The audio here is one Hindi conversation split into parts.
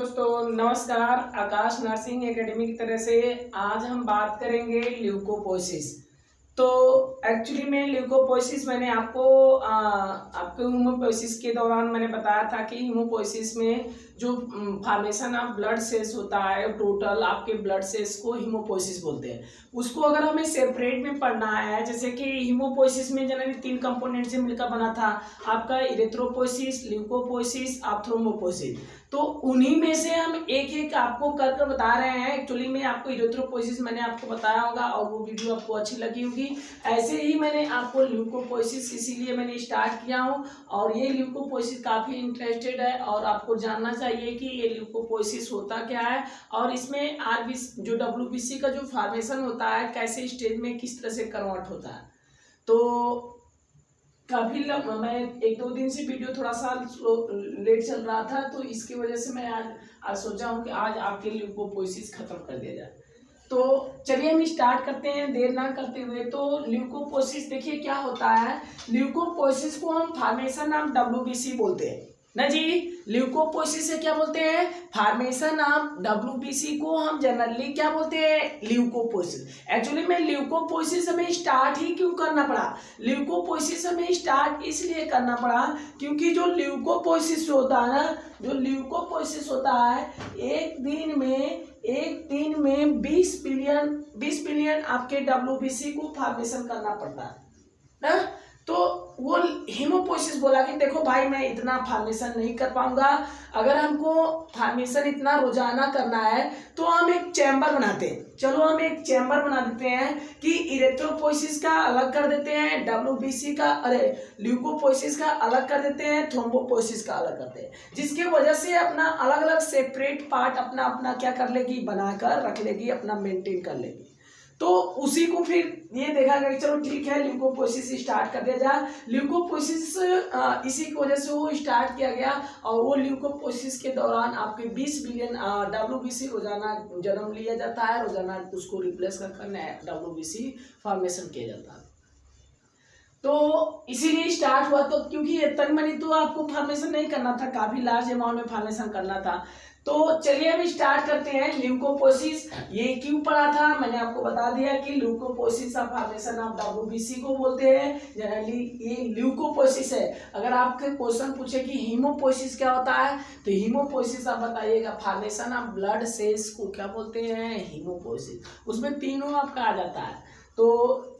दोस्तों, नमस्कार। आकाश नर्सिंग एकेडमी की तरह से आज हम बात करेंगे ल्यूकोपोसिस। तो एक्चुअली में ल्यूकोपोसिस मैंने आपको हीमोपोसिस के दौरान मैंने बताया था कि हीमोपोसिस में जो फॉर्मेशन ऑफ ब्लड सेल्स होता है, टोटल आपके ब्लड सेल्स को हीमोपोसिस बोलते हैं। उसको अगर हमें सेपरेट में पढ़ना है, जैसे कि हीमोपोसिस में जनरली 3 कंपोनेंट से मिलकर बना था, आपका इरेथ्रोपोसिस, ल्यूकोपोसिस, और थ्रोम्बोपोसिस। तो उन्हीं में से हम एक एक आपको कर कर बता रहे हैं। एक्चुअली में आपको इरेथ्रोपोसिस मैंने आपको बताया होगा और वो वीडियो आपको अच्छी लगी होगी। ऐसे ही मैंने आपको ल्यूकोपोसिस इसीलिए मैंने स्टार्ट किया हूँ, और ये ल्यूकोपोसिस काफ़ी इंटरेस्टेड है और आपको जानना चाहिए कि ये ल्यूकोपोसिस होता क्या है, और इसमें आरबीसी जो डब्ल्यूबीसी का जो फॉर्मेशन होता है कैसे स्टेज में किस तरह से कन्वर्ट होता है। तो काफी मैं 1-2 दिन से वीडियो थोड़ा सा लेट चल रहा था, तो इसकी वजह से मैं आज सोचा हूँ कि आज आपके ल्यूकोपोसिस खत्म कर दिया जाए। तो चलिए हम स्टार्ट करते हैं देर ना करते हुए। तो ल्यूकोपोसिस देखिए क्या होता है। ल्यूकोपोसिस को हम फॉर्मेशन ऑफ डब्ल्यूबीसी बोलते हैं ना जी। ल्यूकोपोसिस से क्या बोलते हैं? फॉर्मेशन ऑफ डब्ल्यूबीसी को हम जनरली क्या बोलते हैं? ल्यूकोपोसिस। एक्चुअली में ल्यूकोपोसिस हमें स्टार्ट ही क्यों करना पड़ा? ल्यूकोपोसिस हमें स्टार्ट इसलिए करना पड़ा क्योंकि जो ल्यूकोपोसिस होता है ना, जो ल्यूकोपोसिस होता है, एक दिन में 20 बिलियन आपके डब्ल्यूबीसी को फॉर्मेशन करना पड़ता है ना। तो वो हीमोपोसिस बोला कि देखो भाई, मैं इतना फॉर्मेशन नहीं कर पाऊंगा। अगर हमको फॉर्मेशन इतना रोजाना करना है तो हम एक चैम्बर बनाते हैं। चलो हम एक चैम्बर बना देते हैं कि इरेथ्रोपोसिस का अलग कर देते हैं, डब्ल्यूबीसी का ल्यूकोपोसिस का अलग कर देते हैं, थ्रोम्बोपोसिस का अलग करते हैं, जिसकी वजह से अपना अलग अलग सेपरेट पार्ट अपना अपना क्या कर लेगी, बनाकर रख लेगी, अपना मेंटेन कर लेगी। तो उसी को फिर ये देखा गया कि चलो ठीक है, ल्यूकोपोसिस स्टार्ट कर दिया जाए। ल्यूकोपोसिस इसी की वजह से वो स्टार्ट किया गया, और वो ल्यूकोपोसिस के दौरान आपके 20 बिलियन डब्ल्यूबीसी रोजाना जन्म लिया जाता है, रोजाना उसको रिप्लेस कर नया डब्ल्यूबीसी फॉर्मेशन किया जाता है। तो इसीलिए स्टार्ट हुआ। तो क्योंकि तन मनी तो आपको फॉर्मेशन नहीं करना था, काफी लार्ज अमाउंट में फॉर्मेशन करना था। तो चलिए हम स्टार्ट करते हैं। ल्यूकोपोसिस ये क्यों पढ़ा था, मैंने आपको बता दिया कि ल्यूकोपोसिस ऑफ फॉर्मेशन ऑफ डब्ल्यूबीसी को बोलते हैं जनरली। ये ल्यूकोपोसिस है। अगर आपके क्वेश्चन पूछे कि हीमोपोसिस क्या होता है, तो हीमोपोसिस आप बताइएगा, फॉर्मेशन ऑफ ब्लड सेल्स को क्या बोलते हैं? हीमोपोसिस। उसमें तीनों आपका आ जाता है। तो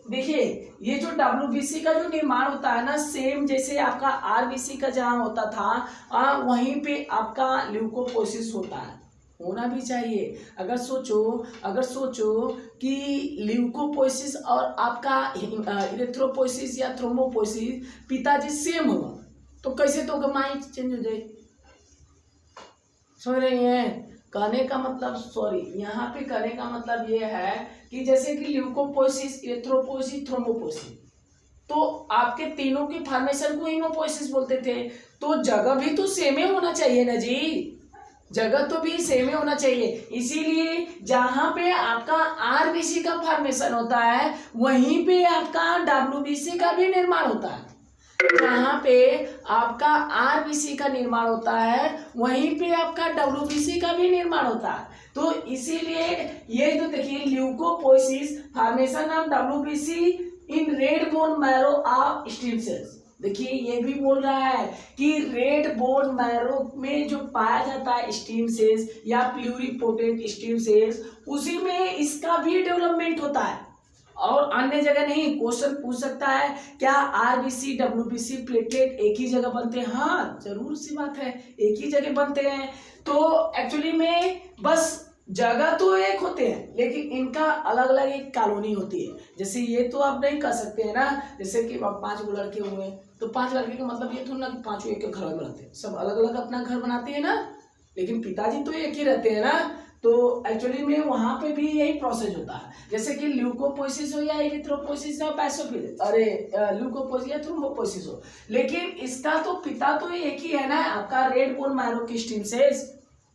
देखिए, ये जो डब्ल्यूबीसी का जो निर्माण होता है ना, सेम जैसे आपका आरबीसी का जहाँ होता था, वहीं पे आपका ल्यूकोपोसिस होता है, होना भी चाहिए। अगर सोचो कि ल्यूकोपोसिस और आपका इरेथ्रोपोसिस या थ्रोम्बोपोसिस पिताजी सेम हो, तो कैसे तो माइंड चेंज हो जाए। समझ रही हैं? कहने का मतलब यहाँ पे कहने का मतलब ये है कि जैसे कि ल्यूकोपोसिस, इरेथ्रोपोसिस, थ्रोम्बोपोसिस, तो आपके तीनों के फॉर्मेशन को हीमोपोसिस बोलते थे। तो जगह भी तो सेम ही होना चाहिए ना जी, जगह तो भी सेम ही होना चाहिए। इसीलिए जहां पे आपका आरबीसी का फॉर्मेशन होता है, वहीं पे आपका डब्ल्यूबीसी का भी निर्माण होता है। जहाँ पे आपका आरबीसी का निर्माण होता है, वहीं पे आपका डब्ल्यूबीसी का भी निर्माण होता है। तो इसीलिए ये तो देखिए, leucopoiesis formation of WBC in red bone marrow of stem cells. देखिए ये भी बोल रहा है कि रेड बोन मैरो में जो पाया जाता है स्टेम सेल्स या प्लूरिपोटेंट स्टेम सेल्स, उसी में इसका भी डेवलपमेंट होता है, और अन्य जगह नहीं। क्वेश्चन पूछ सकता है, क्या आरबीसी, डब्ल्यूबीसी, प्लेटलेट एक ही जगह बनते हैं? हाँ, जरूर सी बात है, एक ही जगह बनते हैं। तो एक्चुअली में बस जगह तो एक होते हैं, लेकिन इनका अलग अलग एक कॉलोनी होती है। जैसे ये तो आप नहीं कर सकते हैं ना, जैसे कि 5 गो लड़के हुए, तो 5 लड़के का मतलब ये थोड़ा ना कि 5 एक घर में रहते हैं, सब अलग अलग अपना घर बनाते हैं ना, लेकिन पिताजी तो एक ही रहते हैं ना। तो एक्चुअली में वहां पे भी यही प्रोसेस होता है, जैसे कि ल्यूकोपोसिस हो या इरिथ्रोपोसिस हो, ल्यूकोपोसिस या थ्रोम्बोपोसिस हो, लेकिन इसका तो पिता तो एक ही है ना, आपका रेड बोन मैरो की स्टेम सेल्स।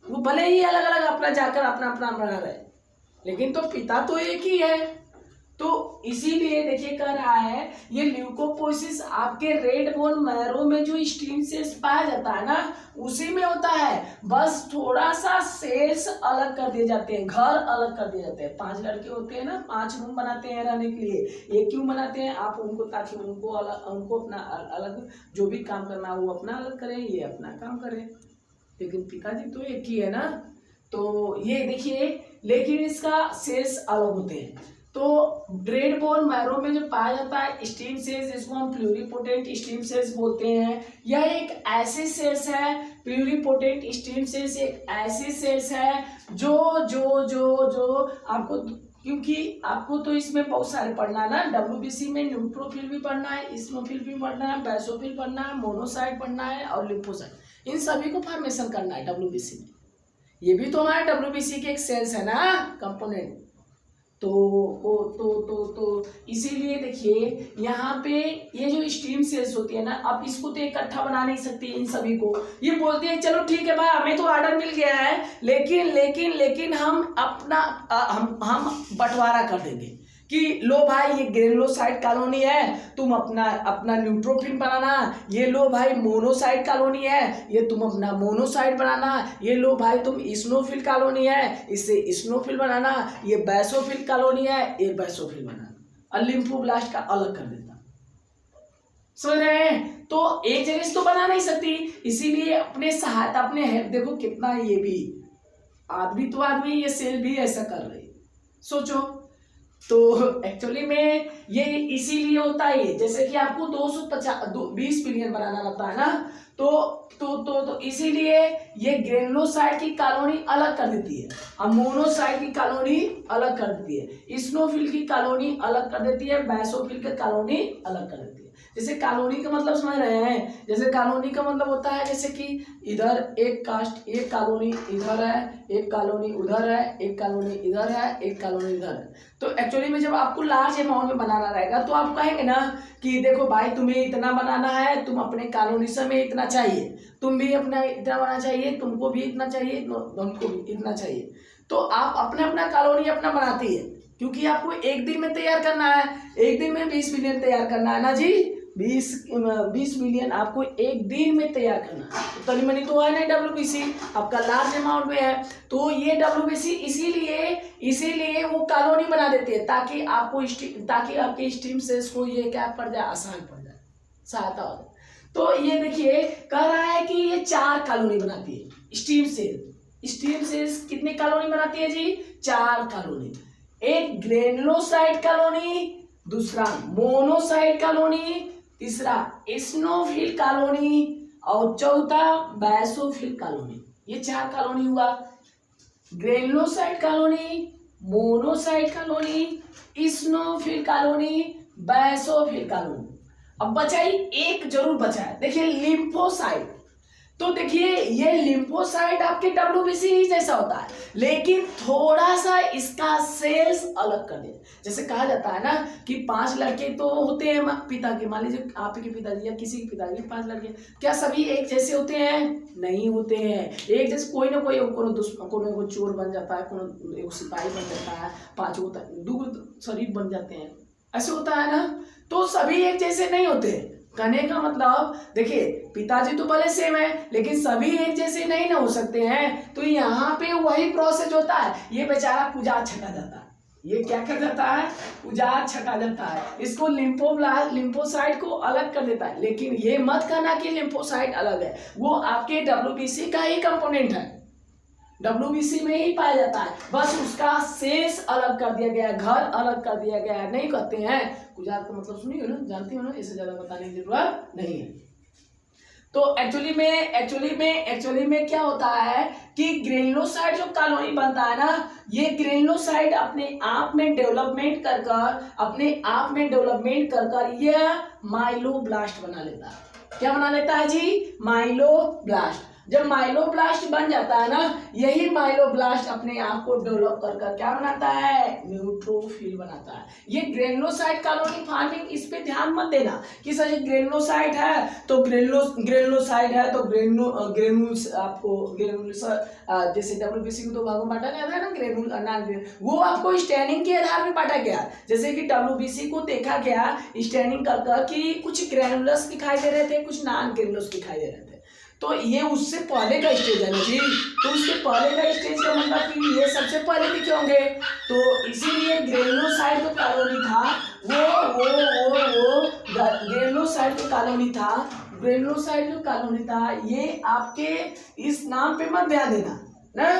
वो भले ही अलग अलग अपना जाकर अपना अपना बना रहे, लेकिन तो पिता तो एक ही है। तो इसीलिए देखिए कह रहा है ये ल्यूकोपोसिस आपके रेड बोन मैरो में जो स्टेम सेल्स पाया जाता है ना उसी में होता है, बस थोड़ा सा सेल्स अलग कर दिए जाते हैं, घर अलग कर दिए जाते हैं। 5 लड़के होते हैं ना, 5 रूम बनाते हैं रहने के लिए, ये क्यों बनाते हैं आप उनको, ताकि उनको अपना अलग जो भी काम करना है वो अपना अलग करें, ये अपना काम करें, लेकिन पिताजी तो एक ही है ना। तो ये देखिए, लेकिन इसका सेल्स अलग होते हैं। तो रेड बोन मैरो में जो पाया जाता है स्टेम सेल्स, इसको हम प्लूरिपोटेंट स्टेम सेल्स बोलते हैं। यह एक ऐसे सेल्स है, प्लूरिपोटेंट स्टेम सेल्स एक ऐसे सेल्स है जो जो जो जो आपको, क्योंकि आपको तो इसमें बहुत सारे पढ़ना है ना, WBC में न्यूट्रोफिल भी पढ़ना है, इस्नोफिल भी पढ़ना है, बेसोफिल पढ़ना है, मोनोसाइट पढ़ना है और लिम्फोसाइट, इन सभी को फॉर्मेशन करना है WBC में। ये भी तो हमारे WBC के एक सेल्स है ना, कंपोनेंट। तो इसीलिए देखिए यहाँ पे ये जो स्टेम सेल्स होती है ना, अब इसको तो इकट्ठा बना नहीं सकती इन सभी को, ये बोलती है चलो ठीक है भाई हमें तो ऑर्डर मिल गया है, लेकिन हम अपना हम बंटवारा कर देंगे कि लो भाई ये ग्रेनुलोसाइट कॉलोनी है, तुम अपना न्यूट्रोफिल बनाना, ये लो भाई मोनोसाइट कॉलोनी है, ये तुम अपना मोनोसाइट बनाना, ये लो भाई तुम इस्नोफिल कॉलोनी है, इससे इस्नोफिल बनाना, ये बैसोफिल कॉलोनी है, ये बैसोफिल बनाना, और लिम्फोब्लास्ट का अलग कर देता। समझ रहे हैं? तो एक जगह से तो बना नहीं सकती, इसीलिए अपने सहायता अपने हेल्प, देखो कितना ये भी आदमी ये सेल भी ऐसा कर रही, सोचो। तो एक्चुअली में ये इसीलिए होता है, जैसे कि आपको 220 बिलियन बनाना रहता है ना, तो इसीलिए ये ग्रेनुलोसाइट की कॉलोनी अलग कर देती है, और मोनोसाइट की कॉलोनी अलग कर देती है, इस्नोफिल की कॉलोनी अलग कर देती है, बैसोफिल की कॉलोनी अलग कर देती है। जैसे कॉलोनी का मतलब समझ रहे हैं, जैसे कॉलोनी का मतलब होता है जैसे कि इधर एक कास्ट, एक कॉलोनी इधर है, एक कॉलोनी उधर है, एक कॉलोनी इधर है, एक कॉलोनी इधर है। तो एक्चुअली में जब आपको लार्ज अमाउंट में बनाना रहेगा तो आप कहेंगे ना कि देखो भाई तुम्हें इतना बनाना है, तुम अपने कॉलोनी से में इतना चाहिए, तुम भी अपना इतना बनाना चाहिए, तुमको भी इतना चाहिए, तुमको भी इतना चाहिए। तो आप अपना कॉलोनी अपना बनाती है, क्योंकि आपको एक दिन में तैयार करना है, एक दिन में 20 मिलियन तैयार करना है ना जी, 20 मिलियन आपको एक दिन में तैयार करना है। तो तनी मनी तो है नहीं WBC, आपका लार्ज अमाउंट में है, तो ये WBC इसीलिए वो कॉलोनी बना देती है ताकि आपके स्टेम सेल्स को ये क्या पड़ जाए, आसान पड़ जाए, सहायता हो जाए। तो ये देखिए कह रहा है कि ये 4 कॉलोनी बनाती है स्टेम सेल्स कितनी कॉलोनी बनाती है जी, 4 कॉलोनी, एक ग्रेनुलोसाइट कॉलोनी, दूसरा मोनोसाइट कॉलोनी, तीसरा इस्नोफिल कॉलोनी और चौथा बैसोफिल कॉलोनी। ये 4 कॉलोनी हुआ, granulocyte colony, monocyte colony, eosinophil colony, basophil colony. अब बचा ही एक जरूर बचा है, देखिए लिम्फोसाइट। तो देखिए ये लिम्फोसाइट आपके WBC ही जैसा होता है, लेकिन थोड़ा सा इसका सेल्स अलग कर दिया। जैसे कहा जाता है ना कि 5 लड़के तो होते हैं पिता के, मान लीजिए आपके पिताजी या किसी के पिताजी 5 लड़के, क्या सभी एक जैसे होते हैं? नहीं होते हैं एक जैसे, कोई ना कोई को चोर बन जाता है, को सिपाही बन जाता है, 5 को 2 शरीफ बन जाते हैं, ऐसे होता है ना। तो सभी एक जैसे नहीं होते, कहने का मतलब देखिए पिताजी तो भले सेम है लेकिन सभी एक जैसे नहीं ना हो सकते हैं। तो यहाँ पे वही प्रोसेस होता है, ये बेचारा पुजाद छटा जाता है, ये क्या कर जाता है, पुजाद छटा जाता है, इसको लिम्फोसाइट को अलग कर देता है। लेकिन ये मत कहना कि लिम्फोसाइट अलग है, वो आपके WBC का ही कंपोनेंट है, WBC में ही पाया जाता है, बस उसका सेल्स अलग कर दिया गया है, घर अलग कर दिया गया है। नहीं कहते हैं पुजाद का मतलब सुनिए ना, जानती हो ना, इससे ज्यादा बताने की जरूरत नहीं है। तो एक्चुअली में क्या होता है कि ग्रेनुलोसाइट जो कॉलोनी बनता है ना, ये ग्रेनुलोसाइट अपने आप में डेवलपमेंट कर कर ये माइलोब्लास्ट बना लेता है। क्या बना लेता है जी, माइलोब्लास्ट। जब माइलोब्लास्ट बन जाता है ना, यही माइलोब्लास्ट अपने आप को डेवलप कर क्या बनाता है, न्यूट्रोफिल बनाता है। ये ग्रेनुलोसाइट कॉलोनी फार्मिंग, इस पे ध्यान मत देना कि सर ये ग्रेनुलोसाइट है तो ग्रेनुलोसाइट है तो ग्रेनुल्स आपको ग्रेनुल्स जैसे WBC को 2 भागों में बांटा गया था ना, ग्रेनुल वो आपको स्टैनिंग के आधार पर बांटा गया। जैसे कि WBC को देखा गया स्टैनिंग कर कि कुछ ग्रेनुलस दिखाई दे रहे थे, कुछ नॉन ग्रेनुलस दिखाई दे रहे थे। तो ये उससे पहले का स्टेज है ना जी, तो उससे पहले का स्टेज का मतलब कि ये सबसे पहले दिखे होंगे। तो इसीलिए ग्रेनुलोसाइट जो कॉलोनी था वो ग्रेनुलोसाइट जो कॉलोनी था, ग्रेनुलोसाइट जो कॉलोनी था, ये आपके इस नाम पे मत ध्यान देना ना।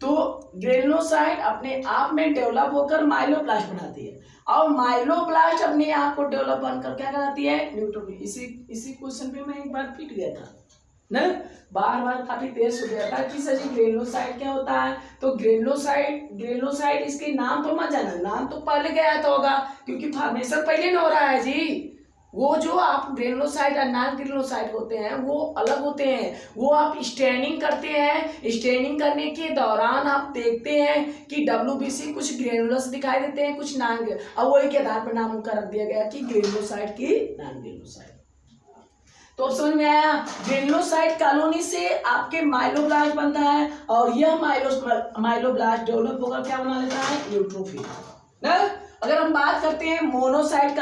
तो ग्रेनुलोसाइट अपने आप में डेवलप होकर माइलोब्लास्ट बनाती है, और माइलोब्लास्ट अपने आप को डेवलप बनकर क्या कराती है, न्यूट्रोफिल। इसी क्वेश्चन पे मैं एक बार फिट गया था ना, बार काफी तेज हो गया था कि सर जी ग्रेनुलोसाइट क्या होता है। तो ग्रेनुलोसाइट इसके नाम पर मत जाना, नाम तो पहले गया था होगा क्योंकि फॉर्मेशन पहले न हो रहा है जी। वो जो आप ग्रेनुलोसाइट और नॉन ग्रेनुलोसाइट होते हैं वो अलग होते हैं। वो आप स्टैनिंग करते हैं, स्टैनिंग करने के दौरान आप देखते हैं कि WBC कुछ ग्रेनुलस दिखाई देते हैं, कुछ नॉन, और वही के आधार पर नाम उनका रख दिया गया कि ग्रेनुलोसाइट की नॉन ग्रेनुलोसाइट। तो समझ में आया, ग्रेनुलोसाइट कॉलोनी से आपके माइलोब्लास्ट बनता है, और यह माइलोब्लास्ट डेवलप होकर क्या बना लेता है, न्यूट्रोफिल ना। अगर हम बात करते हैं मोनोसाइट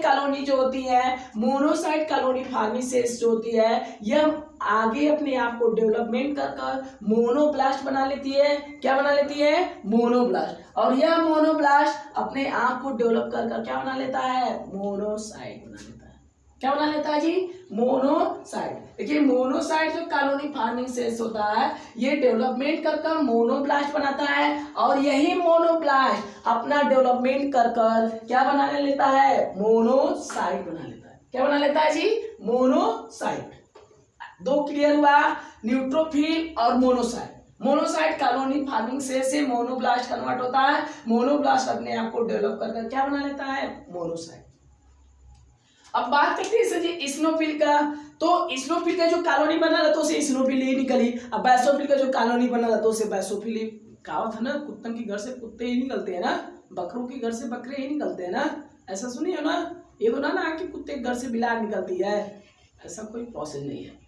कॉलोनी जो होती है, मोनोसाइट कॉलोनी फार्मिसेस जो होती है, यह आगे अपने आप को डेवलपमेंट कर मोनोब्लास्ट बना लेती है। क्या बना लेती है, मोनोब्लास्ट। और यह मोनोब्लास्ट अपने आप को डेवलप कर क्या बना लेता है, मोनोसाइट बना लेता है। क्या बना लेता है जी, मोनोसाइट। देखिए मोनोसाइट जो कॉलोनी फार्मिंग सेल्स होता है, ये डेवलपमेंट कर मोनोब्लास्ट बनाता है, और यही मोनोब्लास्ट अपना डेवलपमेंट कर क्या बना लेता है, मोनोसाइट बना लेता है। क्या बना लेता है जी, मोनोसाइट। 2 क्लियर हुआ, न्यूट्रोफिल और monocyte. Monocyte colony forming cell से मोनोब्लास्ट कन्वर्ट होता है, मोनोब्लास्ट अपने आप को डेवलप कर क्या बना लेता है, मोनोसाइट। अब बात करते हैं सर जी इस्नोफिल का। तो इस्नोफिल का जो कॉलोनी बना था तो उसे इस्नोफिल ही निकली। अब बैसोफिल का जो कॉलोनी बना था तो उसे बैसोफिल ही। कहावत है ना, कुत्तन के घर से कुत्ते ही निकलते हैं ना, बकरों के घर से बकरे ही निकलते हैं ना, ऐसा सुनिए ना। ये तो ना कि कुत्ते के घर से बिलार निकलती है, ऐसा कोई प्रोसेस नहीं है।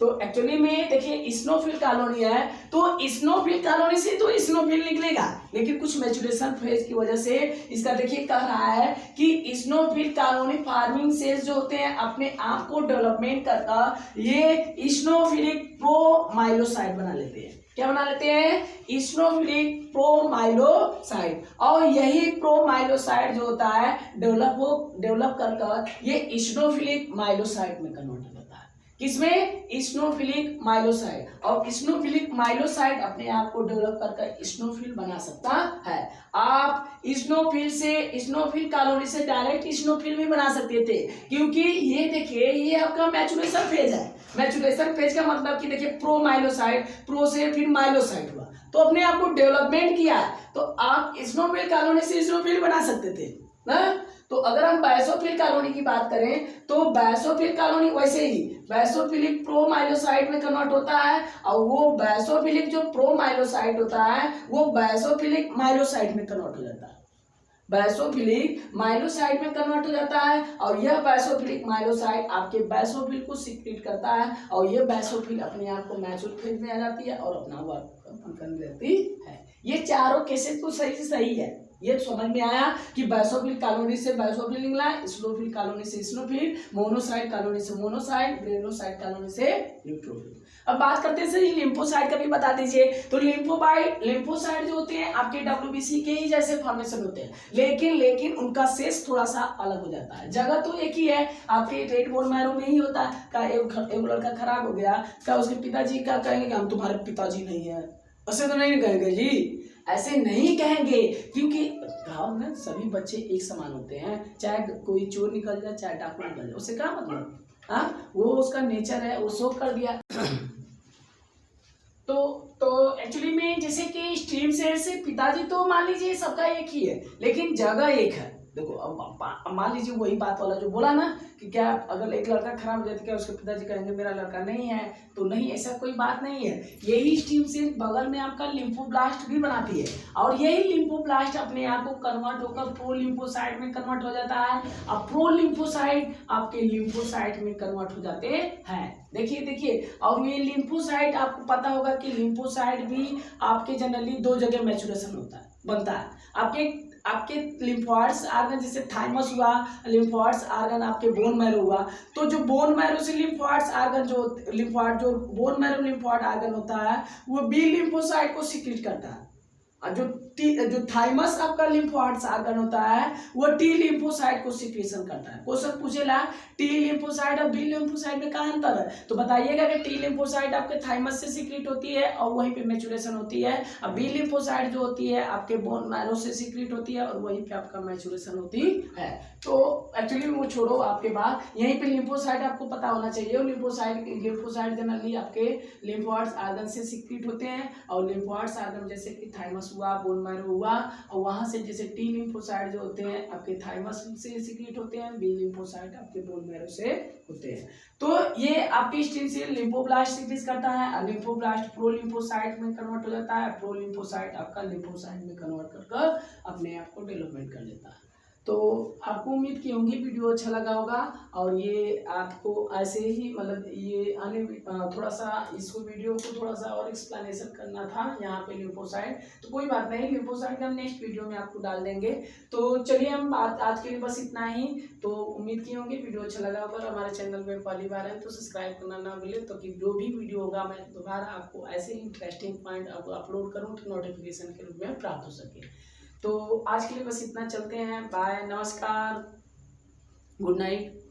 तो एक्चुअली में देखिए इस्नोफिल कॉलोनी है, तो इस्नोफिल कॉलोनी से तो इस्नोफिल निकलेगा, लेकिन कुछ मैचुरेशन फेज की वजह से इसका देखिए कह रहा है कि इस्नोफिल कॉलोनी फार्मिंग सेल्स जो होते हैं अपने आप को डेवलपमेंट करता ये इस्नोफिलिक प्रोमाइलोसाइट बना लेते हैं। क्या बना लेते हैं, इस्नोफिलिक प्रोमाइलोसाइट। और यही प्रोमाइलोसाइट जो होता है डेवलप कर ये इस्नोफिलिक माइलोसाइट में कन्वर्ट होता है। किसमें, इस्नोफिलिक माइलोसाइट। और इस्नोफिलिक माइलोसाइट अपने आप को डेवलप कर इस्नोफिल बना सकता है। आप इस्नोफिल कॉलोनी से डायरेक्ट इस्नोफिल भी बना सकते थे, क्योंकि ये देखिए ये आपका मैचुरेशन फेज है। मैचुरेशन फेज का मतलब कि देखिए प्रोमाइलोसाइट, प्रो से फिर माइलोसाइट हुआ तो अपने आप को डेवलपमेंट किया, तो आप इस्नोफिल कॉलोनी से इस्नोफिल बना सकते थे ना। तो अगर हम बैसोफिल कॉलोनी की बात करें तो बैसोफिल कॉलोनी वैसे ही बैसोफिलिक प्रोमाइलोसाइट में कन्वर्ट होता है, और वो बैसोफिलिक जो प्रोमाइलोसाइट होता है वो बैसोफिलिक माइलोसाइट में कन्वर्ट हो जाता है। बैसोफिलिक माइलोसाइट में कन्वर्ट हो जाता है, और यह बैसोफिलिक माइलोसाइट आपके बैसोफिल को सीक्रेट करता है, और यह बैसोफिल अपने आप को मैच्योर फेज में आ जाती है और अपना वर्क करने लगती है। ये चारों केसेस तो सही से सही है। ये समझ में आया कि बैसोफिल कॉलोनी से बैसोफिल निकला, इस्नोफिल कॉलोनी से इस्नोफिल, मोनोसाइट कॉलोनी से मोनोसाइट, ग्रेनुलोसाइट कॉलोनी से न्यूट्रोफिल। अब बात करते हैं सर लिम्फोसाइट का भी बता दीजिए। तो लिम्फोसाइट जो होते हैं आपके WBC के ही जैसे फॉर्मेशन होते हैं, लेकिन उनका सेस थोड़ा सा अलग हो जाता है। जगह तो एक ही है, आपके रेड बोन मैरो में ही होता है। का एक लड़का खराब हो गया, क्या उसके पिताजी क्या कहेंगे कि हम तुम्हारे पिताजी नहीं है, ऐसे तो नहीं कहेंगे जी, ऐसे नहीं कहेंगे, क्योंकि गांव में सभी बच्चे एक समान होते हैं। चाहे कोई चोर निकल जाए चाहे डाकू निकल जाए, उससे क्या मतलब, हाँ वो उसका नेचर है, वो शो कर दिया। तो एक्चुअली में जैसे कि स्ट्रीम सेल से पिताजी तो मान लीजिए सबका एक ही है, लेकिन जगह एक है देखो अब मान लीजिए वही बात वाला जो बोला ना कि क्या अगर एक लड़का खराब हो जाए तो क्या उसके पिताजी कहेंगे मेरा लड़का नहीं है, तो नहीं, ऐसा कोई बात नहीं है। यही स्टेम सेल बगल में आपका लिम्फोब्लास्ट भी बनाती है और यही लिम्फोब्लास्ट अपने आप को कन्वर्ट होकर प्रो लिम्फोसाइट में कन्वर्ट हो जाता है। अब प्रो लिम्फोसाइट आपके लिम्फोसाइट में कन्वर्ट हो जाते हैं। देखिए देखिए, और ये लिम्फोसाइट आपको पता होगा कि लिम्फोसाइट भी आपके जनरली दो जगह मैचुरेशन होता है, बनता है। आपके लिम्फोइड्स आर्गन जैसे थाइमस हुआ, लिम्फोइड्स आर्गन आपके बोन मैरो हुआ, तो जो बोन मैरो से लिम्फोइड्स आर्गन जो बोन मैरो लिम्फोइड आर्गन होता है वो बी लिम्फोसाइट को सीक्रेट करता है, और जो थाइमस आपका लिम्फोइड्स आर्गन होता है वो टी लिम्फोसाइट को सीक्रेशन करता है। क्वेश्चन पूछेला टी लिम्फोसाइट और बी लिम्फोसाइट में क्या अंतर है, तो बताइएगा कि टी लिम्फोसाइट आपके थाइमस से सीक्रेट होती है और वहीं पे मैचुरेशन होती है, और बी लिम्फोसाइट जो होती है आपके बोन मैरो से सीक्रेट होती है और वहीं पे आपका मैचुरेशन होती है। तो एक्चुअली वो छोड़ो, आपके बाद यहीं पे लिम्फोसाइट आपको पता होना चाहिए। और लिम्फोसाइट जनरली आपके लिम्फोइड्स आर्गन से सीक्रेट होते हैं, और लिम्फोइड्स आर्गन जैसे कि थाइमस हुआ, बोन मैरो हुआ, और वहां से जैसे टी लिम्फोसाइट जो होते हैं आपके थाइमस से सीक्रेट होते हैं, बी लिम्फोसाइट आपके बोन मैरो से होते हैं। तो ये आपकी स्टेम सेल लिम्फोब्लास्ट सीक्रेट करता है, लिम्फोब्लास्ट प्रो लिम्फोसाइट में कन्वर्ट हो जाता है, प्रो लिम्फोसाइट आपका लिम्फोसाइट में कन्वर्ट कर अपने आप को डेवलपमेंट कर लेता है। तो आपको उम्मीद की होंगी वीडियो अच्छा लगा होगा, और ये आपको ऐसे ही मतलब ये आने थोड़ा सा इसको वीडियो को थोड़ा सा और एक्सप्लेनेशन करना था यहाँ पे लिम्फोसाइट, तो कोई बात नहीं, लिम्फोसाइट हम नेक्स्ट वीडियो में आपको डाल देंगे। तो चलिए हम आज के लिए बस इतना ही। तो उम्मीद की होंगी वीडियो अच्छा लगा होगा। हमारे चैनल में पहली बार है तो सब्सक्राइब करना ना भूलें, तो कि जो भी वीडियो होगा मैं दोबारा आपको ऐसे इंटरेस्टिंग पॉइंट अपलोड करूँ तो नोटिफिकेशन के रूप में प्राप्त हो सके। तो आज के लिए बस इतना, चलते हैं, बाय, नमस्कार, गुड नाइट।